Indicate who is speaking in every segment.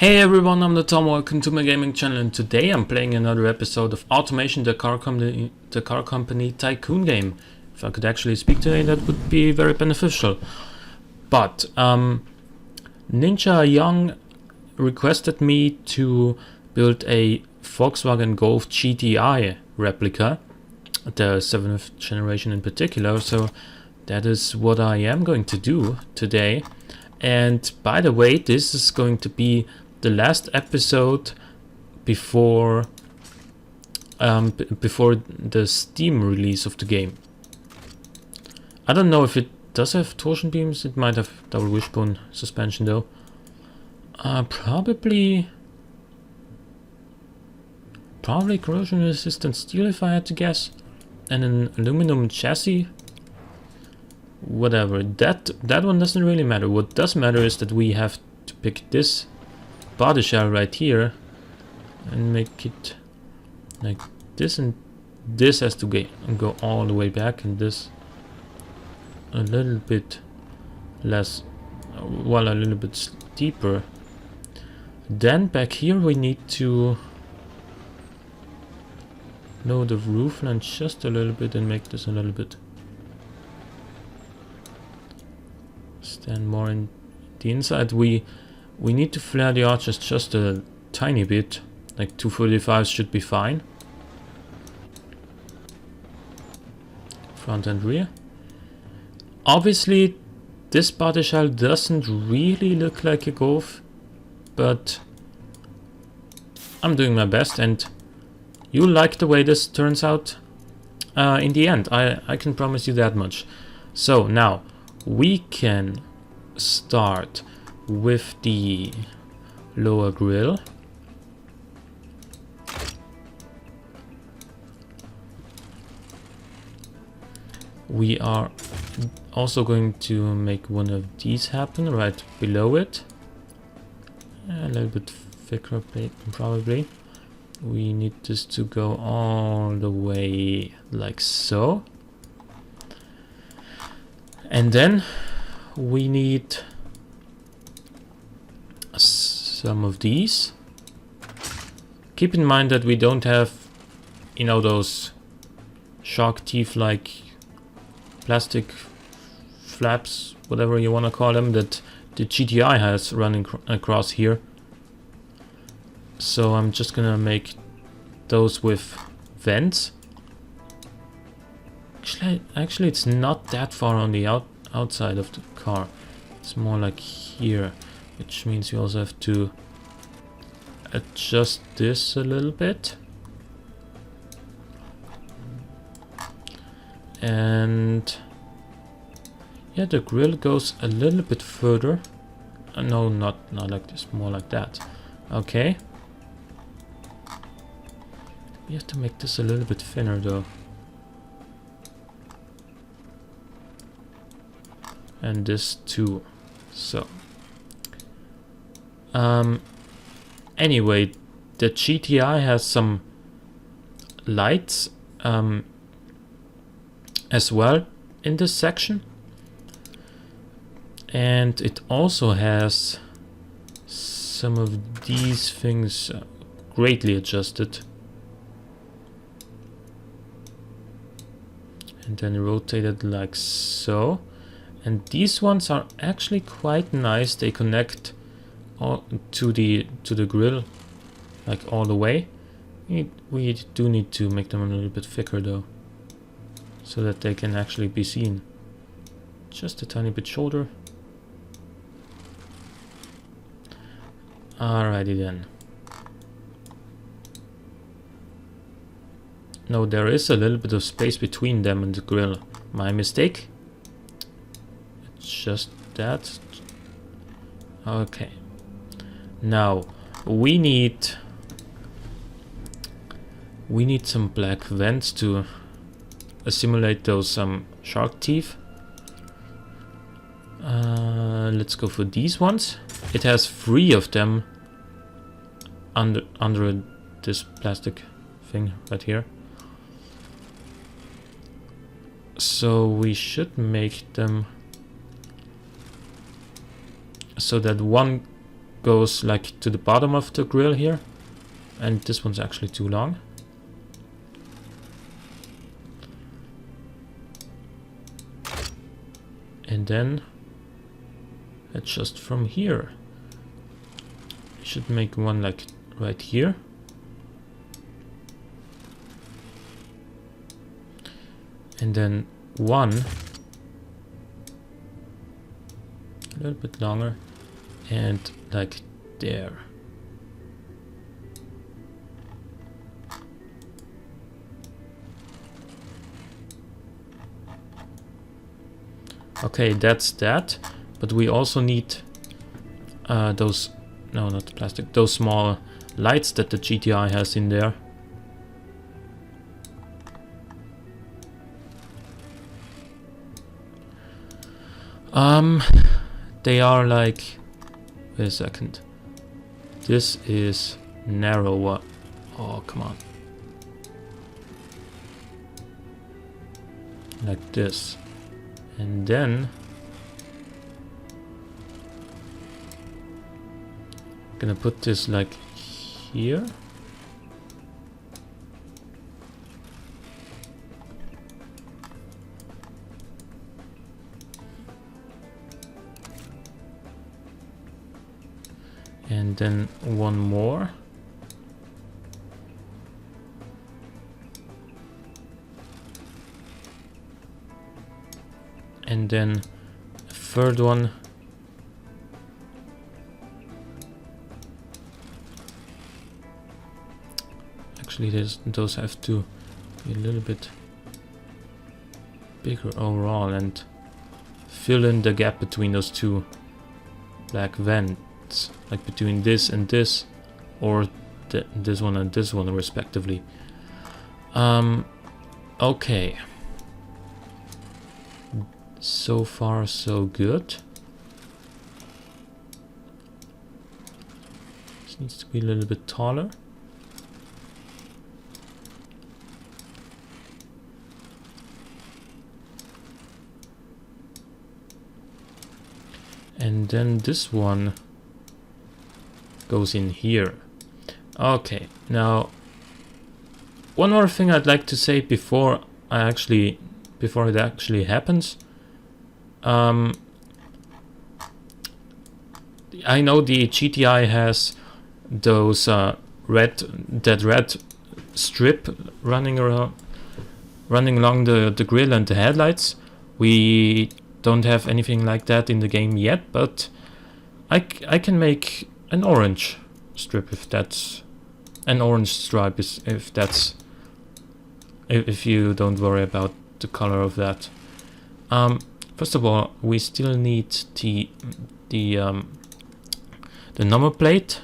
Speaker 1: Hey everyone, I'm the Tom, welcome to my gaming channel, and today I'm playing another episode of Automation, the car company tycoon game. If I could actually speak today, that would be very beneficial. But Ninja Young requested me to build a Volkswagen Golf GTI replica, the 7th generation in particular, so that is what I am going to do today. And by the way, this is going to be the last episode before the Steam release of the game. I don't know if it does have torsion beams. It might have double wishbone suspension though. Probably corrosion resistant steel if I had to guess, and an aluminum chassis. Whatever, that one doesn't really matter. What does matter is that we have to pick this body shell right here and make it like this, and this has to go all the way back, and this a little bit less, well, a little bit steeper. Then back here we need to lower the roof line just a little bit and make this a little bit stand more in the inside. We need to flare the arches just a tiny bit, like 245s should be fine. Front and rear. Obviously this body shell doesn't really look like a Golf, but I'm doing my best, and you'll like the way this turns out in the end. I can promise you that much. So now we can start with the lower grille. We are also going to make one of these happen right below it. A little bit thicker probably. We need this to go all the way like so. And then we need some of these. Keep in mind that we don't have, you know, those shark teeth like plastic flaps, whatever you want to call them, that the GTI has running across here. So I'm just gonna make those with vents. Actually it's not that far on the outside of the car. It's more like here, which means you also have to adjust this a little bit. And yeah, the grill goes a little bit further. No, not like this, more like that. Okay. We have to make this a little bit thinner though. And this too. So anyway, the GTI has some lights as well in this section, and it also has some of these things greatly adjusted, and then rotated like so. And these ones are actually quite nice. They connect all to the grill, like all the way. We do need to make them a little bit thicker though, so that they can actually be seen. Just a tiny bit shorter. Alrighty then. No, there is a little bit of space between them and the grill. My mistake. Just that. Okay. Now we need some black vents to simulate those shark teeth. Let's go for these ones. It has 3 of them under this plastic thing right here. So we should make them so that one goes like to the bottom of the grill here, and this one's actually too long. And then adjust from here. You should make one like right here. And then one a little bit longer and like there. Okay, that's that, but we also need those, no, not the plastic, those small lights that the GTI has in there. They are like, wait a second, this is narrower. Oh, come on. Like this. And then I'm gonna put this like here. And then one more. And then a third one. Actually, those have to be a little bit bigger overall and fill in the gap between those two black vents, like between this and this, or this one and this one respectively. Okay. So far, so good. This needs to be a little bit taller. And then this one goes in here. Okay, now one more thing I'd like to say before it actually happens. I know the GTI has those red strip running along the grill and the headlights. We don't have anything like that in the game yet, but I can make an orange strip if that's an orange stripe, if you don't worry about the color of that. First of all, we still need the number plate,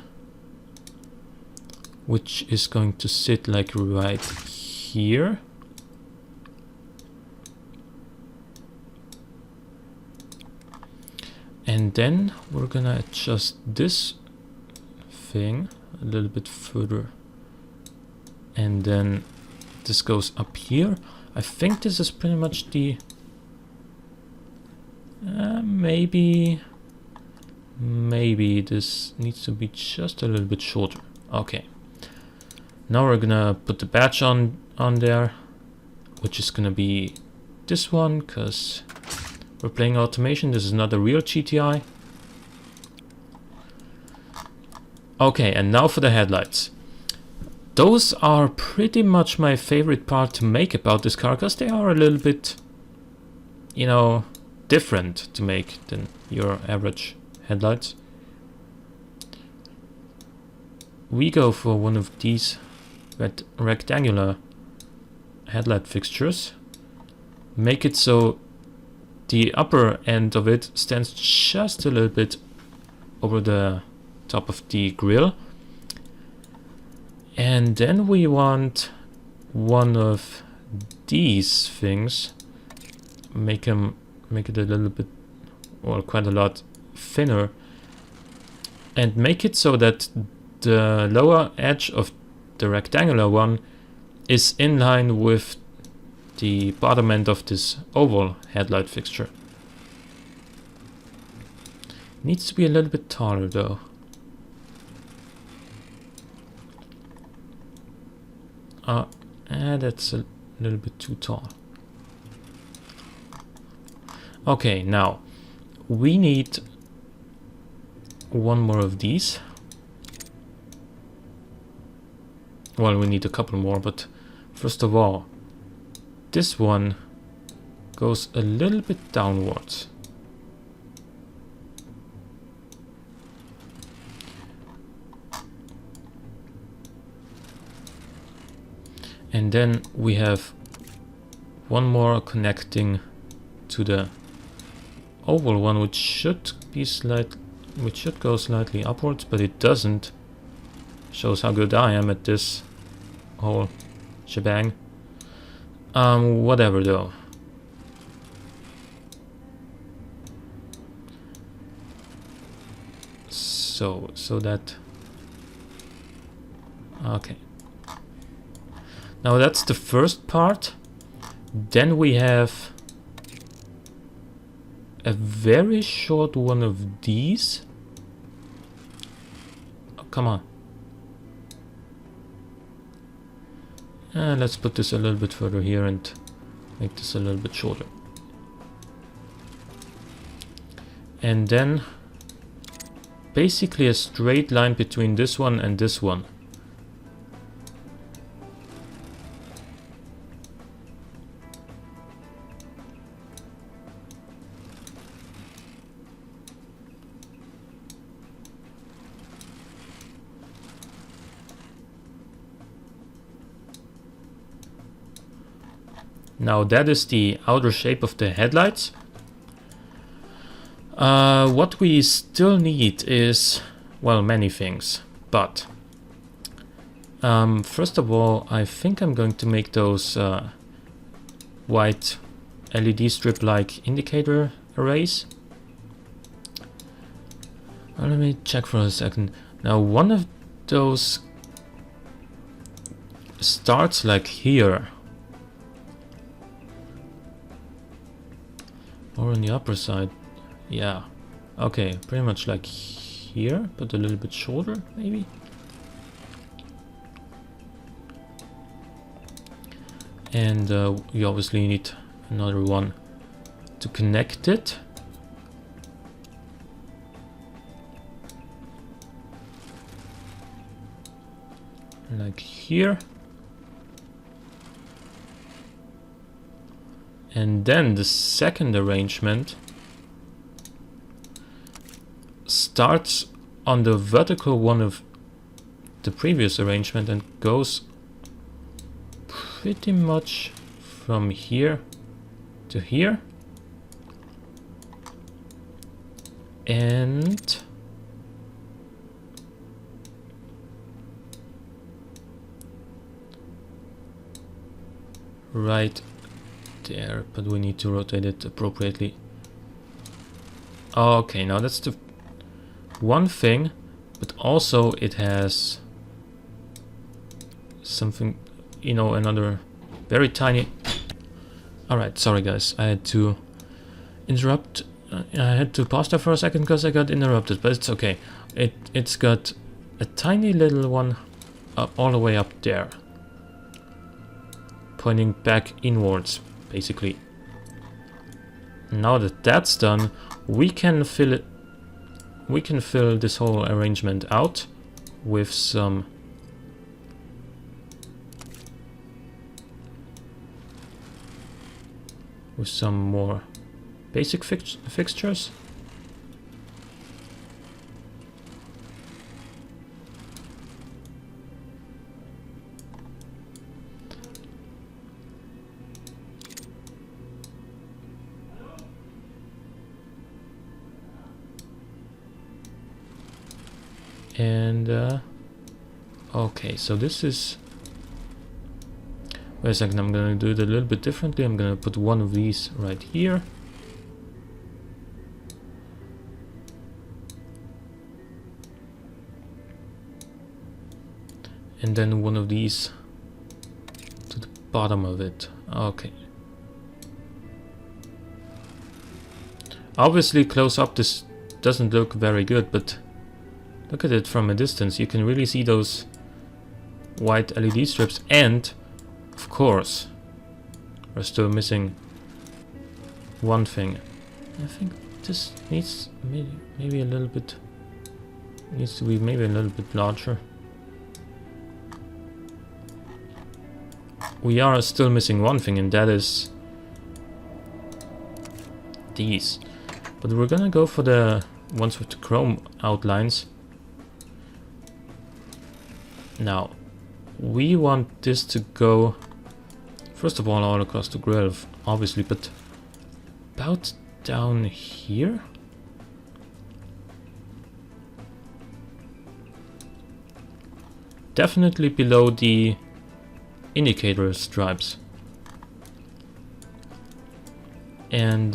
Speaker 1: which is going to sit like right here. And then we're gonna adjust this thing a little bit further. And then this goes up here. I think this is pretty much the... maybe this needs to be just a little bit shorter. Okay. Now we're gonna put the badge on there, which is gonna be this one, because we're playing automation. This is not a real GTI. Okay, and now for the headlights. Those are pretty much my favorite part to make about this car, because they are a little bit, you know, different to make than your average headlights. We go for one of these rectangular headlight fixtures. Make it so the upper end of it stands just a little bit over the top of the grill. And then we want one of these things, make it a little bit, or quite a lot thinner, and make it so that the lower edge of the rectangular one is in line with the bottom end of this oval headlight fixture. Needs to be a little bit taller though. That's a little bit too tall. Okay, now we need one more of these. Well, we need a couple more, but first of all, this one goes a little bit downwards. And then we have one more connecting to the oval one, which should go slightly upwards, but it doesn't. Shows how good I am at this whole shebang. Whatever though. So that. Okay. Now that's the first part. Then we have a very short one of these. Oh, come on. Let's put this a little bit further here and make this a little bit shorter. And then basically a straight line between this one and this one. Now that is the outer shape of the headlights. What we still need is, well, many things, but first of all, I think I'm going to make those white LED strip-like indicator arrays. Let me check for a second. Now one of those starts like here. Or on the upper side. Yeah. Okay, pretty much like here, but a little bit shorter, maybe. And you obviously need another one to connect it. Like here. And then the second arrangement starts on the vertical one of the previous arrangement and goes pretty much from here to here. And right there, but we need to rotate it appropriately. Okay, now that's the one thing, but also it has something, you know, another very tiny. Alright, sorry guys, I had to interrupt. I had to pause there for a second because I got interrupted, but it's okay. It's got a tiny little one up, all the way up there, pointing back inwards, basically. Now that that's done, we can fill it. We can fill this whole arrangement out with some more basic fixtures. And okay, so this is, wait a second, I'm gonna do it a little bit differently. I'm gonna put one of these right here. And then one of these to the bottom of it. Okay. Obviously close up this doesn't look very good, but look at it from a distance. You can really see those white LED strips, and of course we're still missing one thing. I think this needs maybe a little bit, needs to be maybe a little bit larger. We are still missing one thing, and that is these. But we're gonna go for the ones with the chrome outlines. Now, we want this to go, first of all across the grill, obviously, but about down here? Definitely below the indicator stripes. And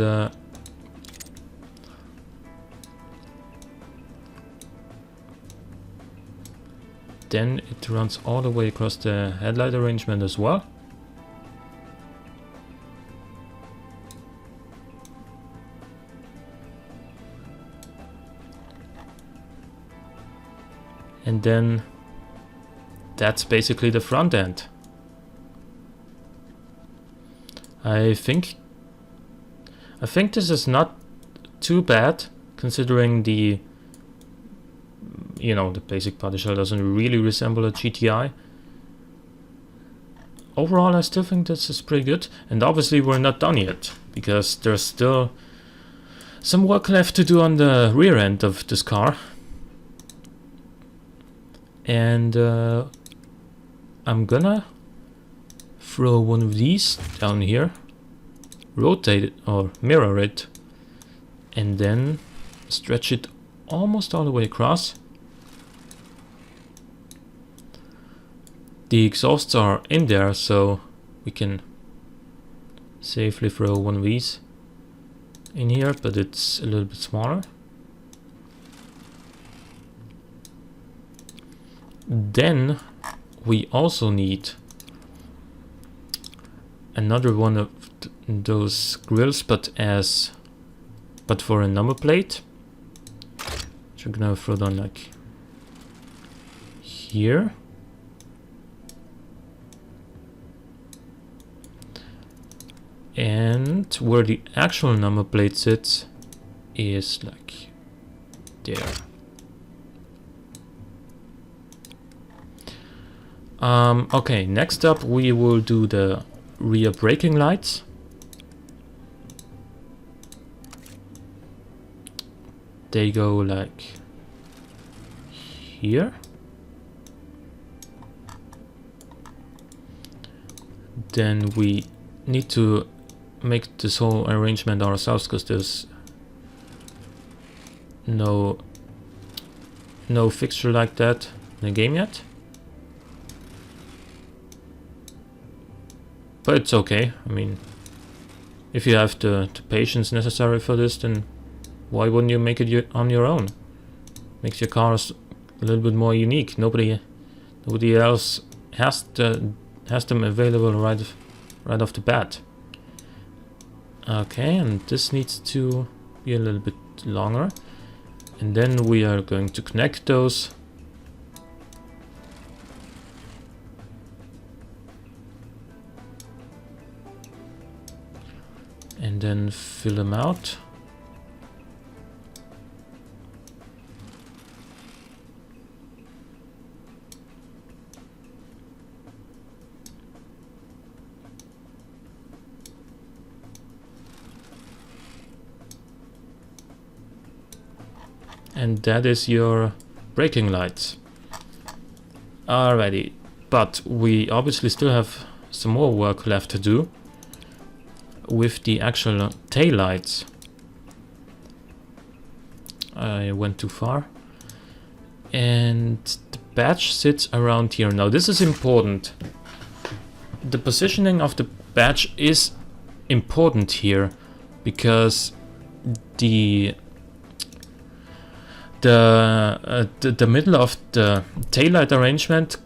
Speaker 1: then it runs all the way across the headlight arrangement as well. And then that's basically the front end. I think this is not too bad, considering the, you know, the basic body shell doesn't really resemble a GTI. Overall, I still think this is pretty good, and obviously we're not done yet, because there's still some work left to do on the rear end of this car. And I'm gonna throw one of these down here, rotate it or mirror it, and then stretch it almost all the way across. The exhausts are in there, so we can safely throw one of these in here, but it's a little bit smaller. Then we also need another one of those grills, but for a number plate. So I'm gonna throw down like here. And where the actual number plate sits is like there. Okay, next up we will do the rear braking lights. They go like here. Then we need to make this whole arrangement ourselves, because there's no fixture like that in the game yet. But it's okay. I mean, if you have the patience necessary for this, then why wouldn't you make it on your own? Makes your cars a little bit more unique. Nobody else has them available right off the bat. Okay, and this needs to be a little bit longer, and then we are going to connect those. And then fill them out. And that is your braking lights. Alrighty, but we obviously still have some more work left to do with the actual tail lights. I went too far. And the badge sits around here. Now this is important. The positioning of the badge is important here, because the middle of the taillight arrangement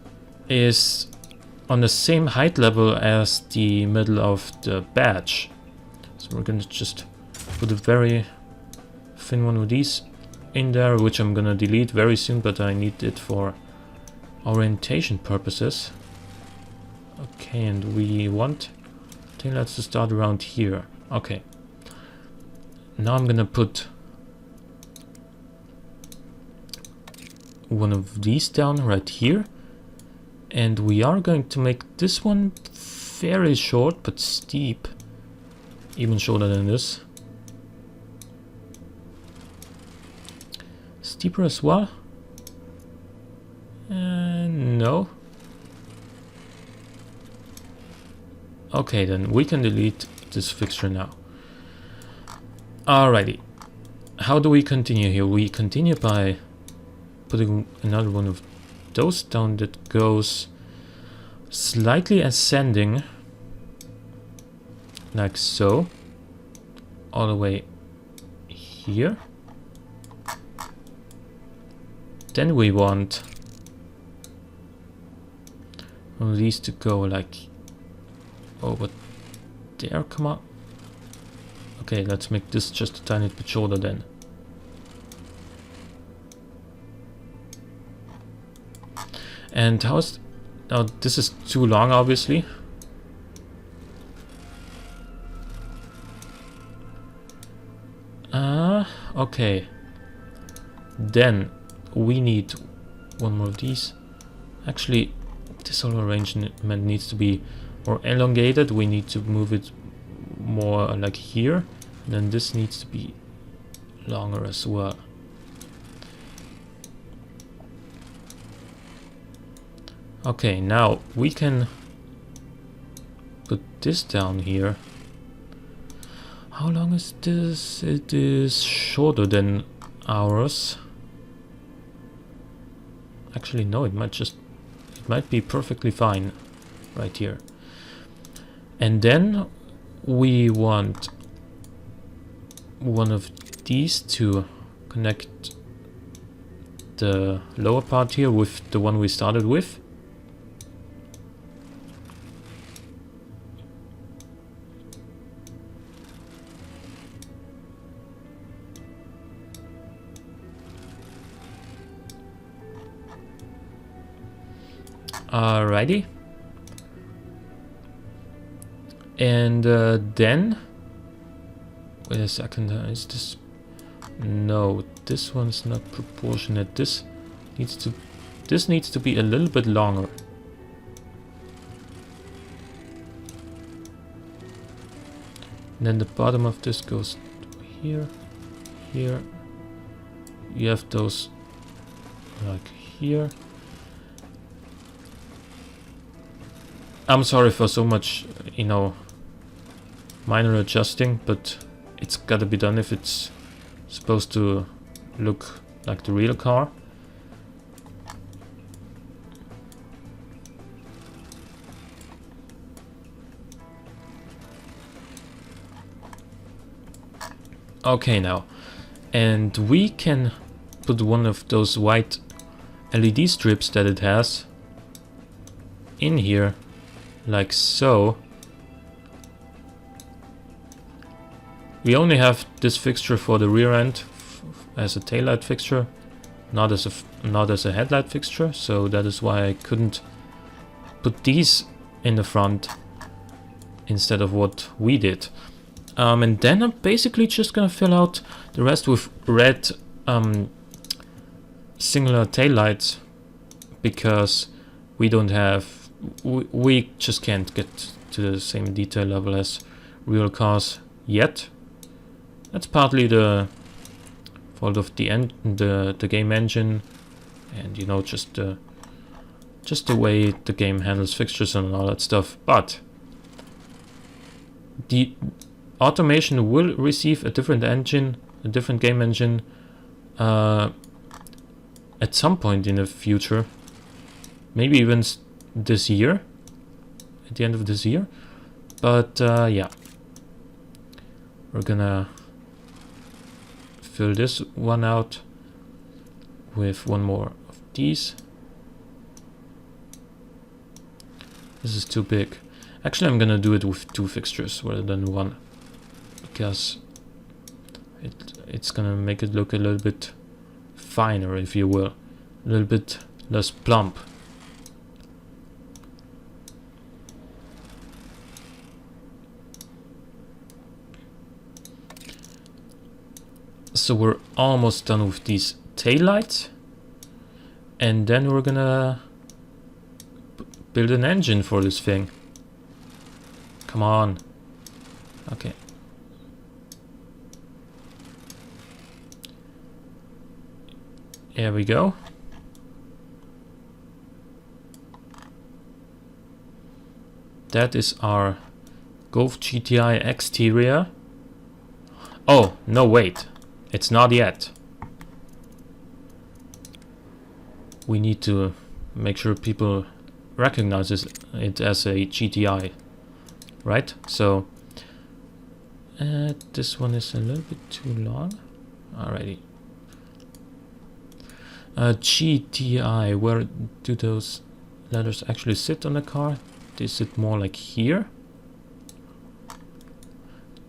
Speaker 1: is on the same height level as the middle of the badge. So we're gonna just put a very thin one of these in there, which I'm gonna delete very soon, but I need it for orientation purposes. Okay, and we want taillights to start around here. Okay. Now I'm gonna put one of these down right here. And we are going to make this one very short but steep. Even shorter than this. Steeper as well? No. Okay, then we can delete this fixture now. Alrighty. How do we continue here? We continue by putting another one of those down that goes slightly ascending, like so, all the way here. Then we want one of these to go like over there. Come on. Okay, let's make this just a tiny bit shorter then. And how's... Now this is too long, obviously. Okay. Then we need one more of these. Actually, this whole arrangement needs to be more elongated. We need to move it more like here. And then this needs to be longer as well. Okay, now we can put this down here. How long is this? It is shorter than ours. Actually, no, it might be perfectly fine right here. And then we want one of these to connect the lower part here with the one we started with. Alrighty. And then... Wait a second, is this... No, this one's not proportionate. This needs to be a little bit longer. And then the bottom of this goes here, here. You have those like here. I'm sorry for so much, you know, minor adjusting, but it's gotta be done if it's supposed to look like the real car. Okay, now, and we can put one of those white LED strips that it has in here, like so. We only have this fixture for the rear end as a taillight fixture, not as a headlight fixture, so that is why I couldn't put these in the front instead of what we did. And then I'm basically just gonna fill out the rest with red singular taillights, because we don't have, we just can't get to the same detail level as real cars yet. That's partly the fault of the game engine, and you know, just the way the game handles fixtures and all that stuff. But the automation will receive a different engine, a different game engine, at some point in the future. Maybe even this year, at the end of this year. But yeah, we're gonna fill this one out with one more of these. This is too big. Actually, I'm gonna do it with 2 fixtures rather than 1, because it's gonna make it look a little bit finer, if you will, a little bit less plump, So we're almost done with these taillights, and then we're gonna build an engine for this thing. Come on. Okay. Here we go. That is our Golf GTI exterior. Oh, no, wait. It's not yet. We need to make sure people recognize it as a GTI, right? So this one is a little bit too long. Alrighty. GTI, where do those letters actually sit on the car? They sit more like here.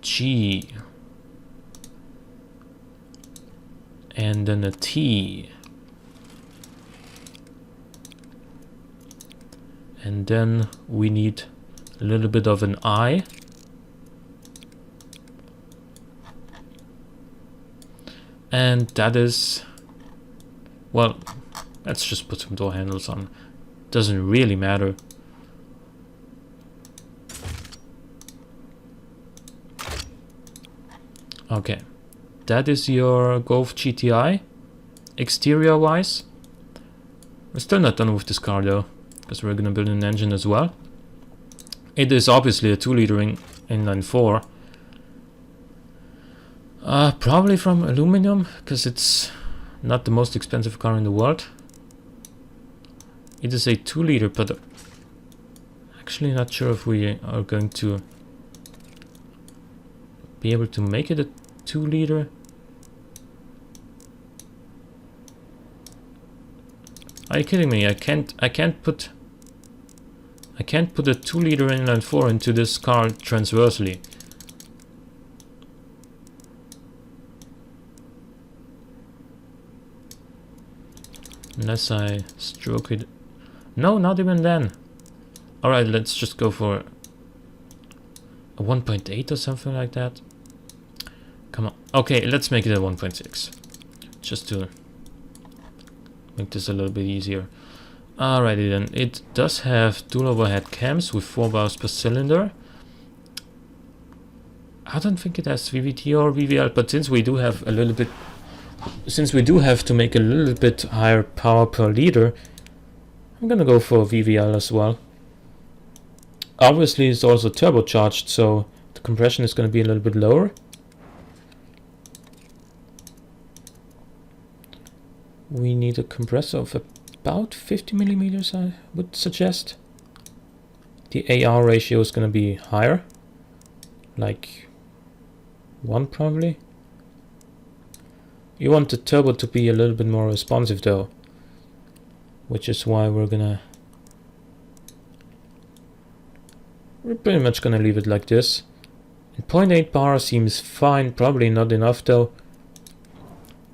Speaker 1: G. And then a T. And then we need a little bit of an I. And that is, well, let's just put some door handles on. Doesn't really matter. Okay, that is your Golf GTI, exterior wise. We're still not done with this car though, because we're gonna build an engine as well. It is obviously a 2-liter inline 4. Probably from aluminum, because it's not the most expensive car in the world. It is a 2-liter, but actually not sure if we are going to be able to make it a 2-liter. Are you kidding me? I can't put a 2-liter inline 4 into this car transversely. Unless I stroke it. No, not even then. Alright, let's just go for a 1.8 or something like that. Come on. Okay, let's make it a 1.6. Just to make this a little bit easier. Alrighty then. It does have dual overhead cams with 4 bars per cylinder. I don't think it has VVT or VVL, but since we do have to make a little bit higher power per liter, I'm gonna go for VVL as well. Obviously it's also turbocharged, so the compression is gonna be a little bit lower. We need a compressor of about 50 millimeters, I would suggest. The AR ratio is gonna be higher, like 1 probably. You want the turbo to be a little bit more responsive though, which is why we're pretty much gonna leave it like this. And 0.8 bar seems fine, probably not enough though.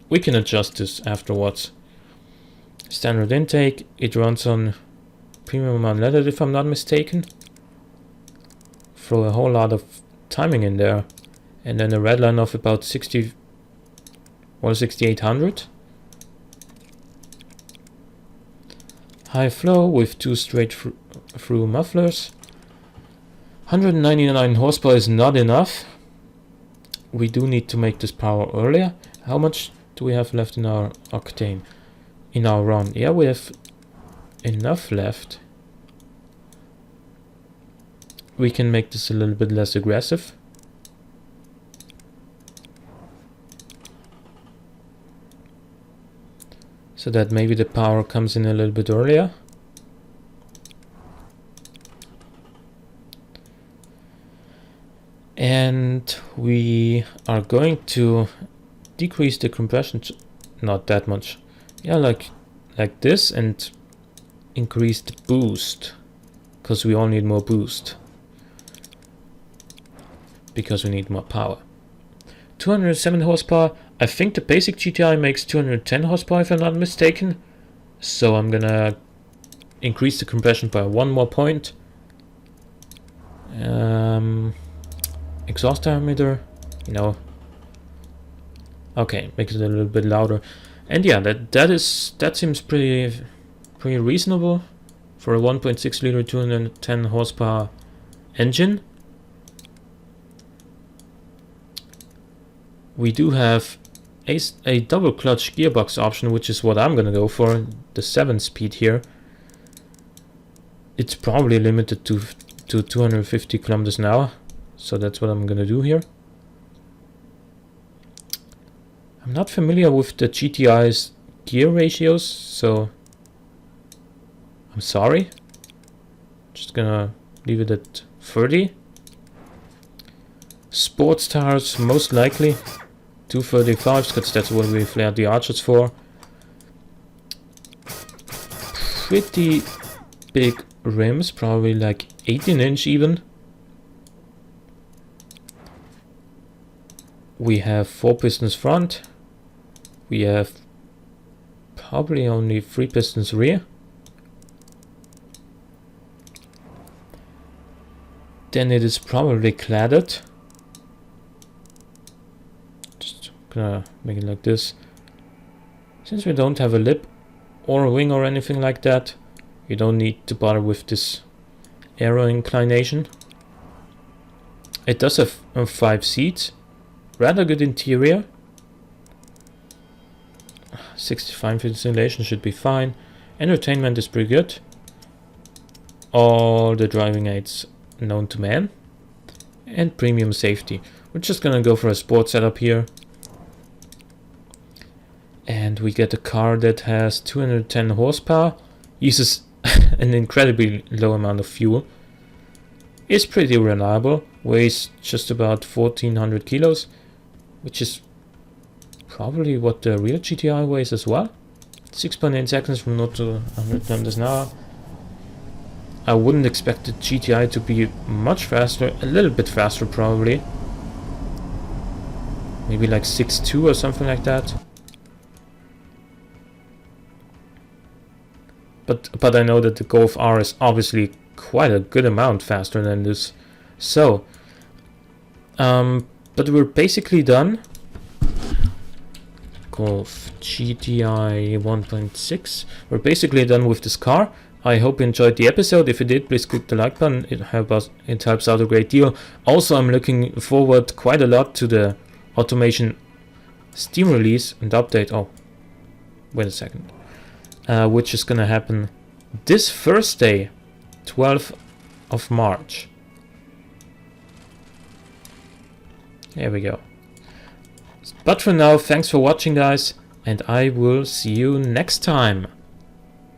Speaker 1: We can adjust this afterwards. Standard intake, it runs on premium unleaded if I'm not mistaken. Throw a whole lot of timing in there. And then a red line of about 6800. High flow with 2 straight through mufflers. 199 horsepower is not enough. We do need to make this power earlier. How much do we have left in our octane? In our run? Yeah, we have enough left. We can make this a little bit less aggressive. So that maybe the power comes in a little bit earlier. And we are going to decrease the compression not that much. Yeah, like this, and increase the boost, because we all need more boost. Because we need more power. 207 horsepower. I think the basic GTI makes 210 horsepower if I'm not mistaken. So I'm gonna increase the compression by 1 more point. Exhaust diameter, you know. Okay, make it a little bit louder. And yeah, that seems pretty reasonable for a 1.6 liter 210 horsepower engine. We do have a double clutch gearbox option, which is what I'm gonna go for, the 7-speed here. It's probably limited to 250 kilometers an hour, so that's what I'm gonna do here. I'm not familiar with the GTI's gear ratios, so I'm sorry. Just gonna leave it at 30. Sports tires, most likely 235s, because that's what we flared the Archers for. Pretty big rims, probably like 18-inch even. We have 4 pistons front. We have probably only 3 pistons rear. Then it is probably cladded. Just gonna make it like this. Since we don't have a lip or a wing or anything like that, you don't need to bother with this aero inclination. It does have 5 seats. Rather good interior. 65 insulation should be fine. Entertainment is pretty good. All the driving aids known to man. And premium safety. We're just gonna go for a sport setup here. And we get a car that has 210 horsepower. Uses an incredibly low amount of fuel. Is pretty reliable. Weighs just about 1400 kilos. Which is probably what the real GTI weighs as well. 6.8 seconds from 0 to 100 kilometers an hour. I wouldn't expect the GTI to be much faster. A little bit faster probably. Maybe like 6.2 or something like that. But I know that the Golf R is obviously quite a good amount faster than this. So, but we're basically done. Golf GTI 1.6. We're basically done with this car. I hope you enjoyed the episode. If you did, please click the like button. It helps out a great deal. Also, I'm looking forward quite a lot to the automation Steam release and update. Oh, wait a second. Which is gonna happen this Thursday, 12th of March. There we go. But for now, thanks for watching, guys, and I will see you next time.